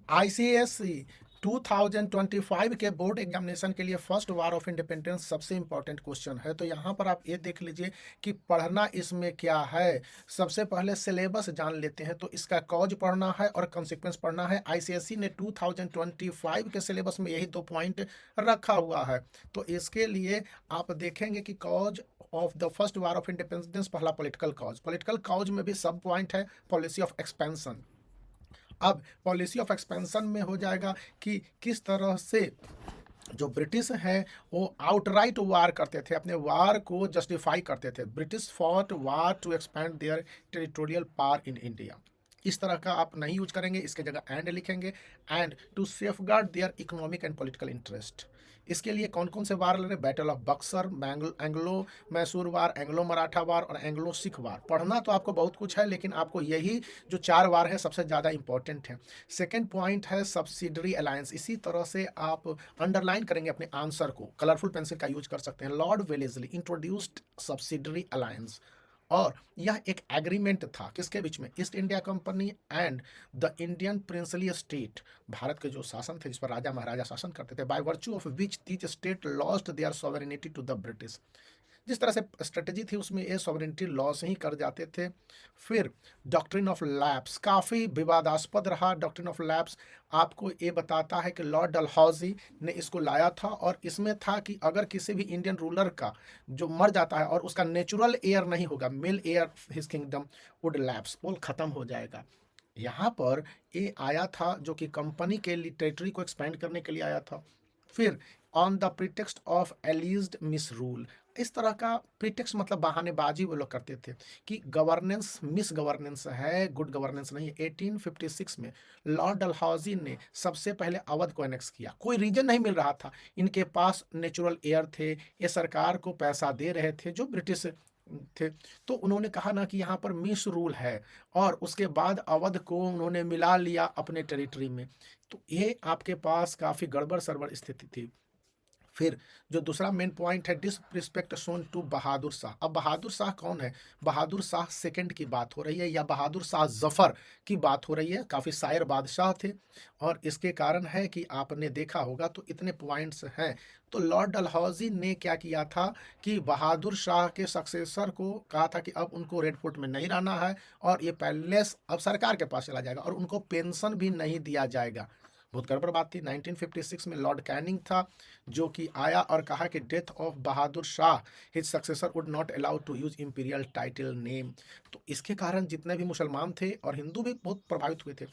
ICSE 2025 के board examination के लिए फर्स्ट वार ऑफ इंडिपेंडेंस सबसे इंपॉर्टेंट क्वेश्चन है। तो यहाँ पर आप ये देख लीजिए कि पढ़ना इसमें क्या है। सबसे पहले सिलेबस जान लेते हैं, तो इसका कॉज पढ़ना है और कॉन्सिक्वेंस पढ़ना है। आईसीएसई ने 2025 के सिलेबस में यही 2 पॉइंट रखा हुआ है। तो इसके लिए आप देखेंगे कि cause of the first war of independence, पहला पॉलिटिकल कॉज में भी सब पॉइंट है पॉलिसी ऑफ एक्सपेंशन। अब पॉलिसी ऑफ एक्सपेंशन में हो जाएगा कि किस तरह से जो ब्रिटिश है वो आउटराइट वार करते थे, अपने वार को जस्टिफाई करते थे। British fought war to expand their territorial power in India. इस तरह का आप नहीं यूज करेंगे, इसके जगह एंड लिखेंगे। And to safeguard their economic and political interest. इसके लिए कौन कौन से वार लड़े? Battle of Buxar, Anglo Mysore war, Anglo Maratha war और एंग्लो सिख वार। पढ़ना तो आपको बहुत कुछ है, लेकिन आपको यही जो 4 वार है सबसे ज़्यादा इंपॉर्टेंट है। सेकेंड पॉइंट है सब्सिडरी अलायंस। इसी तरह से आप अंडरलाइन करेंगे अपने आंसर को, कलरफुल पेंसिल का यूज कर सकते हैं। Lord Wellesley introduced subsidiary alliance, और यह एक एग्रीमेंट था किसके बीच में? East India company and the Indian princely state. Bharat के जो शासन थे, जिस पर राजा महाराजा शासन करते थे, by virtue of which these state lost their sovereignty to the British. जिस तरह से स्ट्रेटजी थी उसमें ये सॉवरेनिटी लॉस ही कर जाते थे। फिर डॉक्ट्रिन ऑफ लैप्स काफ़ी विवादास्पद रहा। डॉक्ट्रिन ऑफ लैप्स आपको ये बताता है कि लॉर्ड डलहौजी ने इसको लाया था, और इसमें था कि अगर किसी भी इंडियन रूलर का जो मर जाता है और उसका नेचुरल एयर नहीं होगा, male heir his kingdom would lapse, वो खत्म हो जाएगा। यहाँ पर ये आया था जो कि कंपनी के लिए टेरिटरी को एक्सपेंड करने के लिए आया था। फिर on the pretext of एलिज्ड miss rule, इस तरह का प्रीटेक्स्ट मतलब बहानेबाजी वो लोग करते थे कि गवर्नेंस मिस गवर्नेंस है, गुड गवर्नेंस नहीं है। 1856 में लॉर्ड डलहौजी ने सबसे पहले अवध को एनेक्स किया। कोई रीजन नहीं मिल रहा था, इनके पास नेचुरल एयर थे, ये सरकार को पैसा दे रहे थे जो ब्रिटिश थे। तो उन्होंने कहा ना कि यहाँ पर मिस रूल है, और उसके बाद अवध को उन्होंने मिला लिया अपने टेरिटरी में। तो ये आपके पास काफ़ी गड़बड़ सरबड़ स्थिति थी। फिर जो दूसरा मेन पॉइंट है, disrespect shown to Bahadur Shah. अब बहादुर शाह कौन है? बहादुर शाह सेकंड की बात हो रही है, या बहादुर शाह जफर की बात हो रही है। काफ़ी शायर बादशाह थे, और इसके कारण है कि आपने देखा होगा। तो इतने पॉइंट्स हैं। तो लॉर्ड डलहौजी ने क्या किया था कि बहादुर शाह के सक्सेसर को कहा था कि अब उनको रेड फोर्ट में नहीं रहना है, और ये पैलेस अब सरकार के पास चला जाएगा, और उनको पेंशन भी नहीं दिया जाएगा। बहुत गड़बड़ बात थी। 1956 में लॉर्ड कैनिंग था जो कि आया और कहा कि death of Bahadur Shah his successor would not allow to use imperial title name. तो इसके कारण जितने भी मुसलमान थे और हिंदू भी बहुत प्रभावित हुए थे।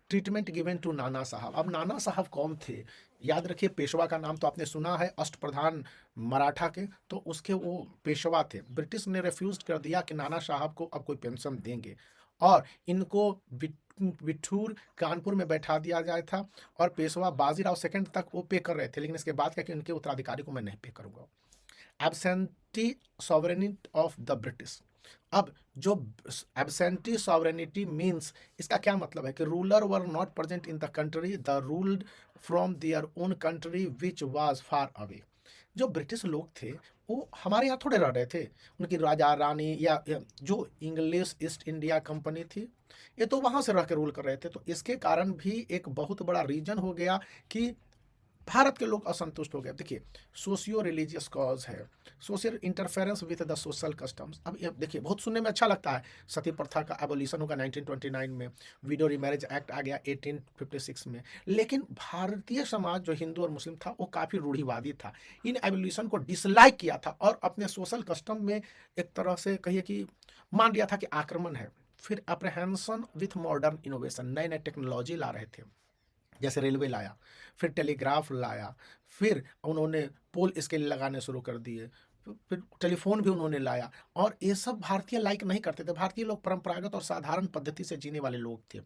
ट्रीटमेंट गिवन टू नाना साहब। अब नाना साहब कौन थे? याद रखिए, पेशवा का नाम तो आपने सुना है, अष्टप्रधान मराठा के, तो उसके वो पेशवा थे। ब्रिटिश ने रिफ्यूज कर दिया कि नाना साहब को अब कोई पेंशन देंगे, और इनको बिठूर कानपुर में बैठा दिया जाए था, और पेशवा बाजीराव सेकंड तक वो पे कर रहे थे, लेकिन इसके बाद क्या कि उनके उत्तराधिकारी को मैं नहीं पे करूंगा। Absentee sovereignty of the British. अब जो एब्सेंटी सॉवरेनिटी मीन्स, इसका क्या मतलब है कि ruler were not present in the country the ruled from their own country which was far away. जो ब्रिटिश लोग थे वो हमारे यहाँ थोड़े रह रहे थे। उनकी राजा रानी या जो इंग्लिश ईस्ट इंडिया कंपनी थी, ये तो वहाँ से रह के रूल कर रहे थे। तो इसके कारण भी एक बहुत बड़ा रीजन हो गया कि भारत के लोग असंतुष्ट हो गए। देखिए, सोशियो रिलीजियस कॉज है, social interference with the social customs. अब ये देखिए, बहुत सुनने में अच्छा लगता है, सती प्रथा का एबोलिशन होगा 1929 में, विडो रिमैरेज एक्ट आ गया 1856 में। लेकिन भारतीय समाज जो हिंदू और मुस्लिम था वो काफ़ी रूढ़िवादी था, इन एबोलिशन को डिसलाइक किया था, और अपने सोशल कस्टम में एक तरह से कहिए कि मान लिया था कि आक्रमण है। फिर अप्रहेंशन विथ मॉडर्न इनोवेशन, नए नए टेक्नोलॉजी ला रहे थे, जैसे रेलवे लाया, फिर टेलीग्राफ लाया, फिर उन्होंने पोल इसके लिए लगाने शुरू कर दिए, फिर टेलीफोन भी उन्होंने लाया। और ये सब भारतीय लाइक नहीं करते थे। भारतीय लोग परंपरागत और साधारण पद्धति से जीने वाले लोग थे।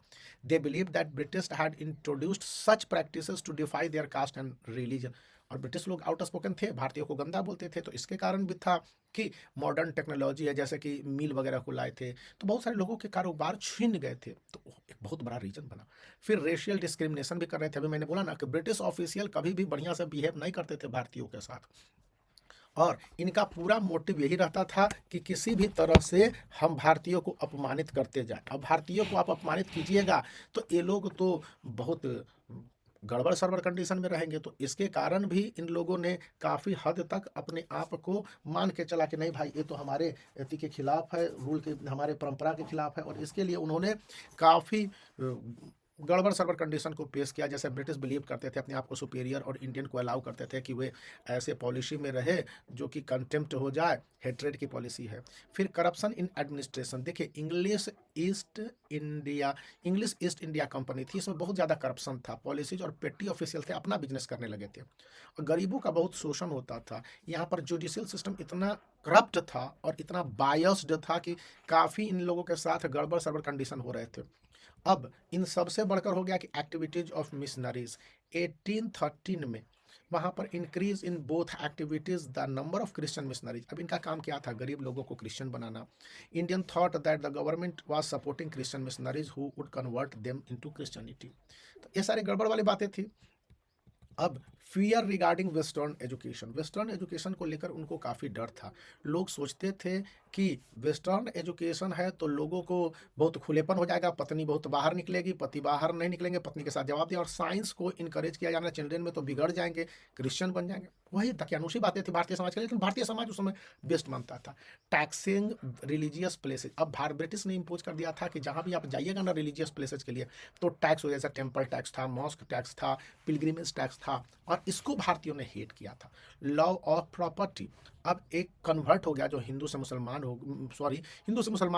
They believe that British had introduced such practices to defy their caste and religion. और ब्रिटिश लोग आउट स्पोकन थे, भारतीयों को गंदा बोलते थे। तो इसके कारण भी था कि मॉडर्न टेक्नोलॉजी है, जैसे कि मिल वगैरह को लाए थे, तो बहुत सारे लोगों के कारोबार छीन गए थे। तो एक बहुत बड़ा रीजन बना। फिर रेशियल डिस्क्रिमिनेशन भी कर रहे थे। अभी मैंने बोला ना कि ब्रिटिश ऑफिशियल कभी भी बढ़िया से बिहेव नहीं करते थे भारतीयों के साथ। और इनका पूरा मोटिव यही रहता था कि किसी भी तरह से हम भारतीयों को अपमानित करते जाएं। अब भारतीयों को आप अपमानित कीजिएगा तो ये लोग तो बहुत गड़बड़ सड़बड़ कंडीशन में रहेंगे। तो इसके कारण भी इन लोगों ने काफ़ी हद तक अपने आप को मान के चला कि नहीं भाई, ये तो हमारे एथि के खिलाफ है, रूल के, हमारे परंपरा के खिलाफ है। और इसके लिए उन्होंने काफ़ी गड़बड़ सड़बड़ कंडीशन को पेश किया। जैसे ब्रिटिश बिलीव करते थे अपने आप को सुपीरियर, और इंडियन को अलाउ करते थे कि वे ऐसे पॉलिसी में रहे जो कि कंटेम्प्ट हो जाए, हेट्रेड की पॉलिसी है। फिर करप्शन इन एडमिनिस्ट्रेशन, देखिए इंग्लिश ईस्ट इंडिया कंपनी थी, इसमें बहुत ज़्यादा करप्शन था। पॉलिसीज और पेटी ऑफिशियल थे, अपना बिजनेस करने लगे थे, और गरीबों का बहुत शोषण होता था। यहाँ पर जुडिशियल सिस्टम इतना करप्ट था और इतना बायस्ड था कि काफ़ी इन लोगों के साथ गड़बड़ सड़बड़ कंडीशन हो रहे थे। अब इन सबसे बढ़कर हो गया कि एक्टिविटीज ऑफ मिशनरीज 1813 में वहाँ पर increase in both activities the number of Christian missionaries. अब इनका काम क्या था? गरीब लोगों को Christian banana. Indian thought that the government was supporting Christian missionaries who would convert them into Christianity. तो ये सारी गड़बड़ वाली बातें थी। अब फियर रिगार्डिंग वेस्टर्न एजुकेशन को लेकर उनको काफ़ी डर था। लोग सोचते थे कि वेस्टर्न एजुकेशन है तो लोगों को बहुत खुलेपन हो जाएगा, पत्नी बहुत बाहर निकलेगी, पति बाहर नहीं निकलेंगे, पत्नी के साथ जवाब दिया, और साइंस को इनकरेज किया जाना, चिल्ड्रेन में तो बिगड़ जाएंगे, क्रिश्चियन बन जाएंगे। वही दकियानुसी बातें थी भारतीय समाज के लिए, लेकिन भारतीय समाज उस समय बेस्ट मानता था। टैक्सिंग रिलीजियस प्लेसेज, अब ब्रिटिश ने इम्पोज कर दिया था कि जहाँ भी आप जाइएगा ना रिलीजियस प्लेसेज के लिए तो टैक्स हो, जैसा टेम्पल टैक्स था, मॉस्क टैक्स था, पिलग्रिमेज टैक्स था, और इसको भारतीयों ने हेट किया था। लॉ ऑफ प्रॉपर्टी, अब एक कन्वर्ट हो गया जो हिंदू से मुसलमान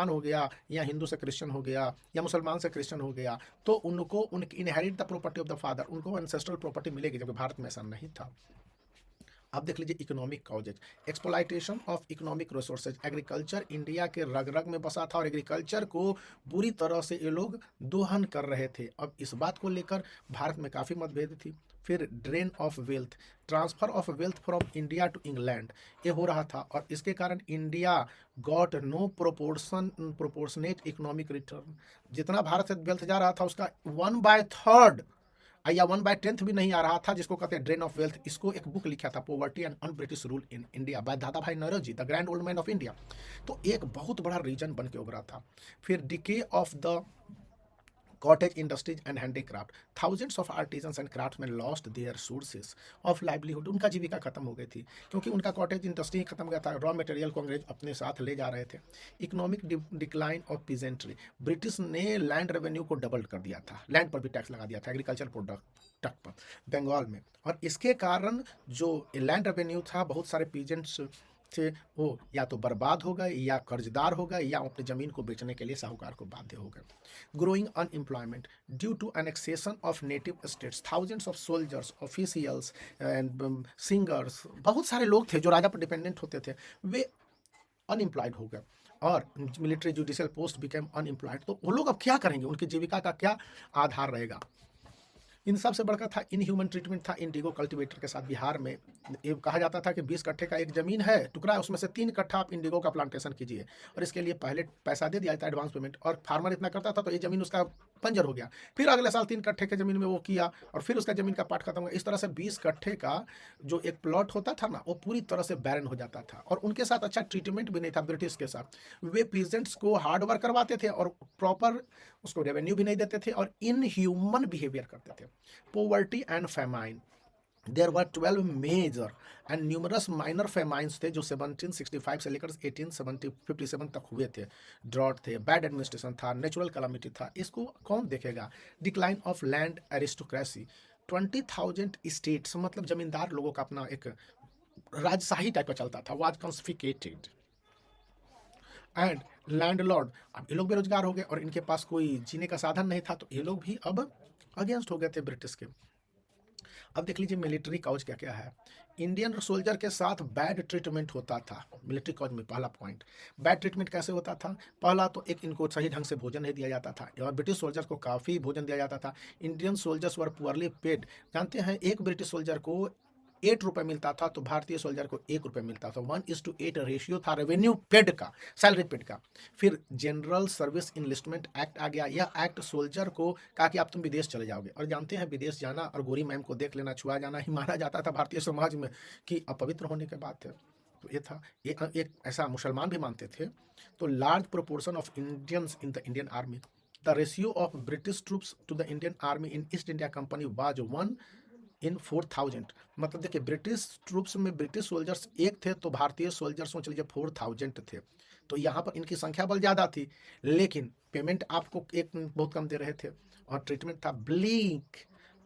हो गया, या हिंदू से क्रिश्चियन हो गया, या मुसलमान से क्रिश्चियन हो गया, तो उनको उनकी inherit the property of the father, उनको एंसेस्ट्रल प्रॉपर्टी मिलेगी, जबकि भारत में ऐसा नहीं था। अब देख लीजिए economic causes, exploitation of economic resources, agriculture India के रग रग में बसा था और एग्रीकल्चर को बुरी तरह से ये लोग दोहन कर रहे थे। अब इस बात को लेकर भारत में काफ़ी मतभेद थी। फिर drain of wealth, transfer of wealth from India to England, ये हो रहा था, और इसके कारण India got no proportionate economic return. जितना भारत से वेल्थ जा रहा था उसका 1/3 या 1/10 भी नहीं आ रहा था, जिसको कहते हैं ड्रेन ऑफ वेल्थ। इसको एक बुक लिखा था, poverty and un British rule in India, by Dadabhai Naoroji, the grand old man of India. तो एक बहुत बड़ा रीजन बन के उभरा था। फिर decay of the cottage industries and handicraft, thousands of artisans and craftsmen lost their sources of livelihood, उनका जीविका खत्म हो गई थी क्योंकि उनका कॉटेज इंडस्ट्री खत्म हो गया था, रॉ मटेरियल को अंग्रेज अपने साथ ले जा रहे थे। Economic decline of peasantry, British ने लैंड रेवेन्यू को डबल कर दिया था, लैंड पर भी टैक्स लगा दिया था एग्रीकल्चर प्रोडक्ट पर बंगाल में, और इसके कारण जो लैंड रेवेन्यू था, बहुत सारे पीजेंट्स थे वो या तो बर्बाद हो गए, या कर्जदार हो गए, या अपनी ज़मीन को बेचने के लिए साहूकार को बाध्य हो गए। Growing unemployment due to annexation of native states, thousands of soldiers, officials and singers, बहुत सारे लोग थे जो राजा पर डिपेंडेंट होते थे, वे अनएम्प्लॉयड हो गए, और military judicial post became unemployed. तो वो लोग अब क्या करेंगे? उनकी जीविका का क्या आधार रहेगा? इन सबसे बढ़कर था इनह्यूमन ट्रीटमेंट था इंडिगो कल्टीवेटर के साथ। बिहार में ये कहा जाता था कि 20 कट्ठे का एक ज़मीन है, टुकड़ा है, उसमें से 3 कट्ठा आप इंडिगो का प्लांटेशन कीजिए, और इसके लिए पहले पैसा दे दिया जाता है एडवांस पेमेंट, और फार्मर इतना करता था तो ये ज़मीन उसका बंजर हो गया। फिर अगले साल 3 कट्ठे के ज़मीन में वो किया, और फिर उसका ज़मीन का पार्ट खत्म हो गया। इस तरह से 20 कट्ठे का जो एक प्लॉट होता था ना, वो पूरी तरह से बैरन हो जाता था, और उनके साथ अच्छा ट्रीटमेंट भी नहीं था ब्रिटिश के साथ। वे पीजेंट्स को हार्ड वर्क करवाते थे और प्रॉपर उसको रेवेन्यू भी नहीं देते थे, और इनह्यूमन बिहेवियर करते थे। Poverty and famine, there were 12 major and numerous minor famines थे जो 1765 से लेकर 1857 तक हुए थे। ड्रॉट थे, बैड एडमिनिस्ट्रेशन था, नेचुरल कैलामिटी था, इसको कौन देखेगा? Decline of land aristocracy, 20,000 states, मतलब जमींदार लोगों का अपना एक राजशाही टाइप का चलता था, वाज कॉन्फिस्केटेड एंड लैंडलॉर्ड। अब ये लोग बेरोजगार हो गए और इनके पास कोई जीने का साधन नहीं था, तो ये लोग भी अब अगेंस्ट हो गए थे ब्रिटिश के। अब देख लीजिए मिलिट्री कॉज क्या क्या है। इंडियन सोल्जर के साथ बैड ट्रीटमेंट होता था मिलिट्री कॉज में। पहला पॉइंट, बैड ट्रीटमेंट कैसे होता था? पहला तो एक, इनको सही ढंग से भोजन नहीं दिया जाता था, और ब्रिटिश सोल्जर को काफ़ी भोजन दिया जाता था। इंडियन सोल्जर्स वर पुअरली पेड, जानते हैं एक ब्रिटिश सोल्जर को 8 रुपये मिलता था तो भारतीय सोल्जर को 1 रुपये मिलता था। 1:8 रेशियो था रेवेन्यू पेड का, सैलरी पेड का। फिर जनरल सर्विस इनलिस्टमेंट एक्ट आ गया। यह एक्ट सोल्जर को कहा कि आप तुम विदेश चले जाओगे, और जानते हैं विदेश जाना और गोरी मैम को देख लेना, छुआ जाना ही माना जाता था भारतीय समाज में कि अपवित्र होने के बात है। तो ये था। एक ऐसा मुसलमान भी मानते थे। तो large proportion of Indians in the Indian army, the ratio of British troops to the Indian army in East India Company was 1 in 4,000। मतलब देखिए, ब्रिटिश ट्रूप्स में ब्रिटिश सोल्जर्स एक थे, तो भारतीय सोल्जर्स सोच लीजिए 4,000 थे। तो यहाँ पर इनकी संख्या बल ज़्यादा थी, लेकिन पेमेंट आपको एक बहुत कम दे रहे थे, और ट्रीटमेंट था ब्लीक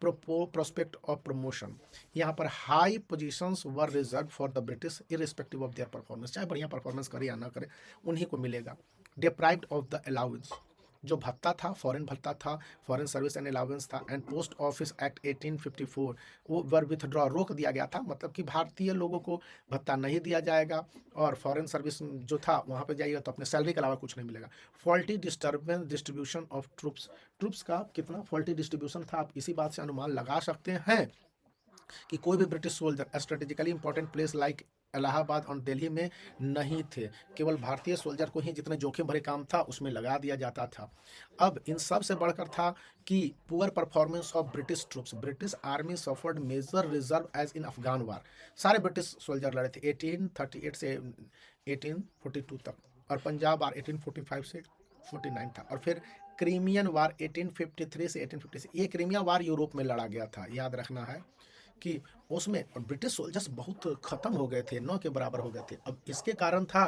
प्रोस्पेक्ट ऑफ प्रमोशन। यहाँ पर high positions were reserve for the British irrespective of their performance, चाहे बढ़िया परफॉर्मेंस करे या ना करे, उन्हीं को मिलेगा। डिप्राइव्ड ऑफ द अलाउंस, जो भत्ता था, फॉरेन भत्ता था, फॉरेन सर्विस एंड अलाउंस था, एंड पोस्ट ऑफिस एक्ट 1854 वो वर विथड्रॉ, रोक दिया गया था। मतलब कि भारतीय लोगों को भत्ता नहीं दिया जाएगा, और फॉरेन सर्विस जो था वहाँ पे जाइएगा तो अपने सैलरी के अलावा कुछ नहीं मिलेगा। फॉल्टी डिस्ट्रीब्यूशन ऑफ ट्रूप्स का कितना फॉल्टी डिस्ट्रीब्यूशन था, आप इसी बात से अनुमान लगा सकते हैं कि कोई भी British soldier strategically important place like Allahabad और दिल्ली में नहीं थे। केवल भारतीय सोल्जर को ही जितने जोखिम भरे काम था उसमें लगा दिया जाता था। अब इन सब से बढ़कर था कि poor performance of British troops, British army suffered major reserve as in Afghan war. सारे ब्रिटिश सोल्जर लड़े थे 1838 से 1842 तक, और पंजाब वार 1845 से 49 था, और फिर क्रीमियन वार 1853 से 1856। ये क्रीमिया वार यूरोप में लड़ा गया था, याद रखना है कि उसमें ब्रिटिश सोल्जर्स बहुत ख़त्म हो गए थे, 9 के बराबर हो गए थे। अब इसके कारण था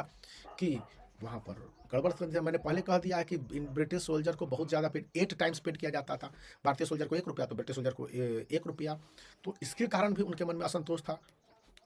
कि वहाँ पर गड़बड़ था। मैंने पहले कह दिया है कि इन ब्रिटिश सोल्जर को बहुत ज़्यादा पेड 8 टाइम्स पेड किया जाता था। भारतीय सोल्जर को 1 रुपया, तो ब्रिटिश सोल्जर को 1 रुपया। तो इसके कारण भी उनके मन में असंतोष था।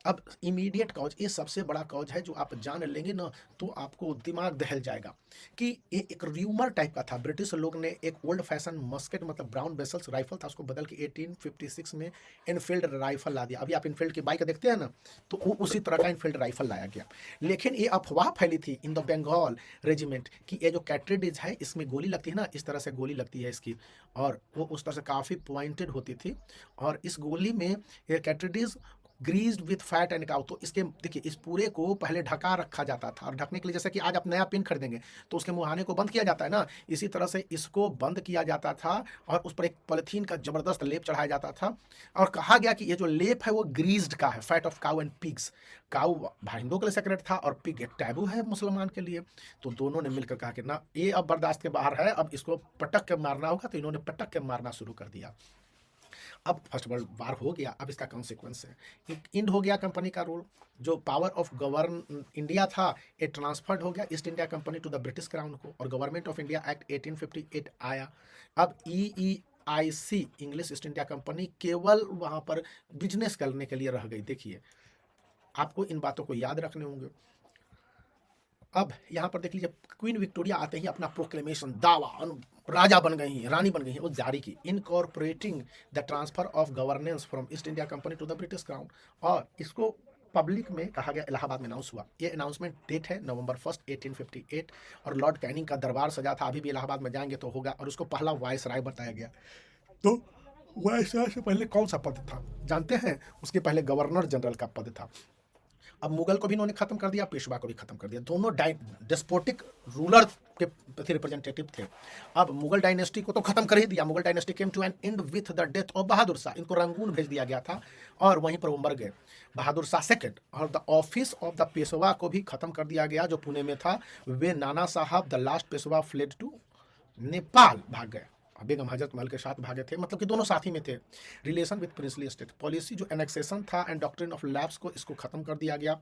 अब इमीडिएट कॉज, ये सबसे बड़ा कॉज है जो आप जान लेंगे ना तो आपको दिमाग दहल जाएगा, कि ये एक र्यूमर टाइप का था। ब्रिटिश लोग ने एक ओल्ड फैशन मस्केट, मतलब ब्राउन बेसल्स राइफल था, उसको बदल के 1856 में इनफील्ड राइफल ला दिया। अभी आप इनफील्ड की बाइक देखते हैं ना, तो वो उसी तरह का इनफील्ड राइफल लाया गया। लेकिन ये अफवाह फैली थी इन द बंगाल रेजिमेंट कि ये जो कैट्रिडेज है इसमें गोली लगती है ना, इस तरह से गोली लगती है इसकी, और वो उस तरह से काफ़ी पॉइंटेड होती थी, और इस गोली में ये कैट्रिडेज ग्रीज्ड विथ फैट एंड काउ। तो इसके देखिए, इस पूरे को पहले ढका रखा जाता था, और ढकने के लिए जैसे कि आज आप नया पेन खरीदेंगे तो उसके मुहाने को बंद किया जाता है ना, इसी तरह से इसको बंद किया जाता था, और उस पर एक पॉलिथीन का जबरदस्त लेप चढ़ाया जाता था, और कहा गया कि ये जो लेप है वो ग्रीज्ड का है, fat of cow and pigs. Cow हिंदुओं के लिए सेक्रेट था, और पिग एक टैबू है मुसलमान के लिए। तो दोनों ने मिलकर कहा कि ना, ये अब बर्दाश्त के बाहर है, अब इसको पटक के मारना होगा। तो इन्होंने पटक के मारना शुरू कर दिया। अब फर्स्ट वर्ल्ड वार हो गया, अब इसका कॉन्सिक्वेंस है, इंड हो गया कंपनी का रूल। जो पावर ऑफ गवर्न इंडिया था ये ट्रांसफर्ड हो गया East India Company to the British crown को, और गवर्नमेंट ऑफ इंडिया एक्ट 1858 आया। अब EEIC English east India company केवल वहाँ पर बिजनेस करने के लिए रह गई। देखिए, आपको इन बातों को याद रखने होंगे। अब यहाँ पर देख लीजिए, क्वीन विक्टोरिया आते ही अपना प्रोक्लेमेशन, दावा, राजा बन गई हैं, रानी बन गई हैं, वो जारी की, incorporating the transfer of governance from East India Company to the British crown. और इसको पब्लिक में कहा गया, इलाहाबाद में अनाउंस हुआ। ये अनाउंसमेंट डेट है November 1, 1858, और लॉर्ड कैनिंग का दरबार सजा था। अभी भी इलाहाबाद में जाएंगे तो होगा, और उसको पहला वायसराय बताया गया। तो वायसराय से पहले कौन सा पद था जानते हैं? उसके पहले गवर्नर जनरल का पद था। अब मुगल को भी इन्होंने खत्म कर दिया, पेशवा को भी खत्म कर दिया। दोनों डेस्पोटिक रूलर के रिप्रेजेंटेटिव थे। अब मुगल डायनेस्टी को तो खत्म कर ही दिया। Mughal dynasty came to an end with the death of Bahadur Shah. इनको रंगून भेज दिया गया था, और वहीं पर वो मर गए, बहादुर शाह सेकंड। और the office of the Peshwa को भी खत्म कर दिया गया, जो पुणे में था। वे Nana Sahab the last Peshwa fled to Nepal, भाग गए, बेगम हजरत महल के साथ भागे थे। मतलब कि दोनों साथ ही में थे। Relation with princely state policy, जो एनेक्सेशन था एंड डॉक्ट्रिन ऑफ लैप्स को, इसको खत्म कर दिया गया।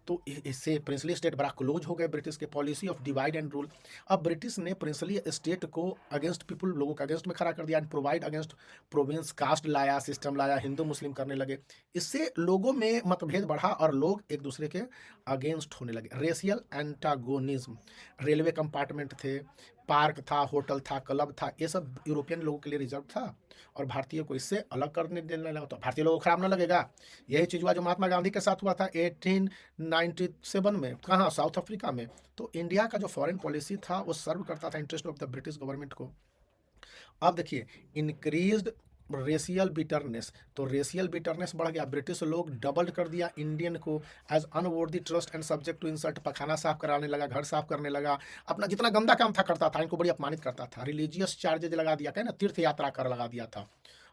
तो इससे प्रिंसली स्टेट बड़ा क्लोज हो गए ब्रिटिश के। Policy of divide and rule, अब ब्रिटिश ने प्रिंसली स्टेट को अगेंस्ट पीपल, लोगों के अगेंस्ट में खड़ा कर दिया, and province against province, caste लाया, सिस्टम लाया, हिंदू मुस्लिम करने लगे। इससे लोगों में मतभेद बढ़ा, और लोग एक दूसरे के अगेंस्ट होने लगे। रेशियल एंटागोनिज्म, रेलवे कंपार्टमेंट थे, पार्क था, होटल था, क्लब था, ये सब यूरोपियन लोगों के लिए रिजर्व था, और भारतीय को इससे अलग करने देने लगा। तो भारतीय लोगों को खराब ना लगेगा। यही चीज़ हुआ जो महात्मा गांधी के साथ हुआ था 1897 में, कहाँ, साउथ अफ्रीका में। तो इंडिया का जो फॉरेन पॉलिसी था वो सर्व करता था interest of the British government को। अब देखिए, इंक्रीज्ड रेशियल बिटरनेस, तो रेशियल बिटरनेस बढ़ गया। ब्रिटिश लोग डबल कर दिया इंडियन को as unworthy trust and subject to insult. पखाना साफ कराने लगा, घर साफ करने लगा, अपना जितना गंदा काम था करता था, इनको बड़ी अपमानित करता था। रिलीजियस चार्जेज लगा दिया, क्या ना, तीर्थ यात्रा कर लगा दिया था।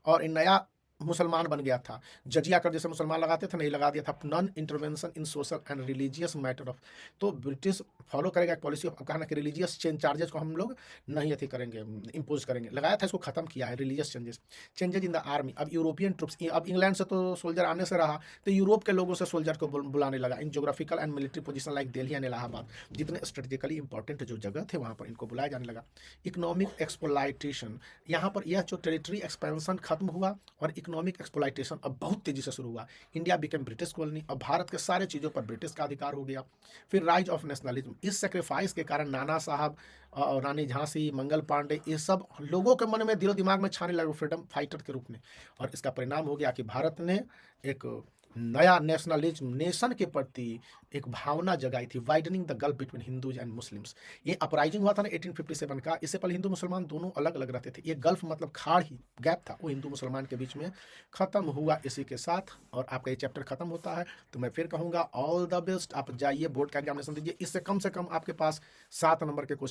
और इन नया मुसलमान बन गया था। जजिया कर जैसे मुसलमान लगाते थे, नहीं लगा दिया था non intervention in social and religious matter of. तो ब्रिटिश फॉलो करेगा एक पॉलिसी ऑफ, कहा ना कि रिलीजियस चेंज चार्जेस को हम लोग नहीं अथी करेंगे, इम्पोज करेंगे, लगाया था, इसको खत्म किया है religious changes. Changes in the army, अब यूरोपियन ट्रुप्स, अब इंग्लैंड से तो सोल्जर आने से रहा, तो यूरोप के लोगों से सोल्जर को बुलाने लगा in geographical and military position like Delhi and Allahabad, जितने स्ट्रेटेजिकली इंपॉर्टेंट जो जगह थे वहाँ पर इनको बुलाया जाने लगा। इकोनॉमिक एक्सप्लॉइटेशन, यहाँ पर यह जो टेरिटरी एक्सपेंशन खत्म हुआ और इकोनॉमिक एक्सप्लॉइटेशन अब बहुत तेजी से शुरू हुआ। इंडिया बिकेम ब्रिटिश कॉलोनी, अब भारत के सारे चीज़ों पर ब्रिटिश का अधिकार हो गया। फिर राइज ऑफ नेशनलिज्म, इस सेक्रीफाइस के कारण नाना साहब और रानी झांसी, मंगल पांडे, ये सब लोगों के मन में दिलो दिमाग में छाने लगे फ्रीडम फाइटर के रूप में। और इसका परिणाम हो गया कि भारत ने एक नया नेशनलिज्म, नेशन के प्रति एक भावना जगाई थी, widening the gulf between Hindus and Muslims. ये अपराइजिंग हुआ था ना 1857 का, इससे पहले हिंदू मुसलमान दोनों अलग अलग रहते थे, ये गल्फ मतलब खाड़ ही गैप था, वो हिंदू मुसलमान के बीच में खत्म हुआ इसी के साथ। और आपका ये चैप्टर खत्म होता है। तो मैं फिर कहूँगा ऑल द बेस्ट, आप जाइए बोर्ड का एग्जामिनेशन दीजिए, इससे कम आपके पास 7 नंबर के क्वेश्चन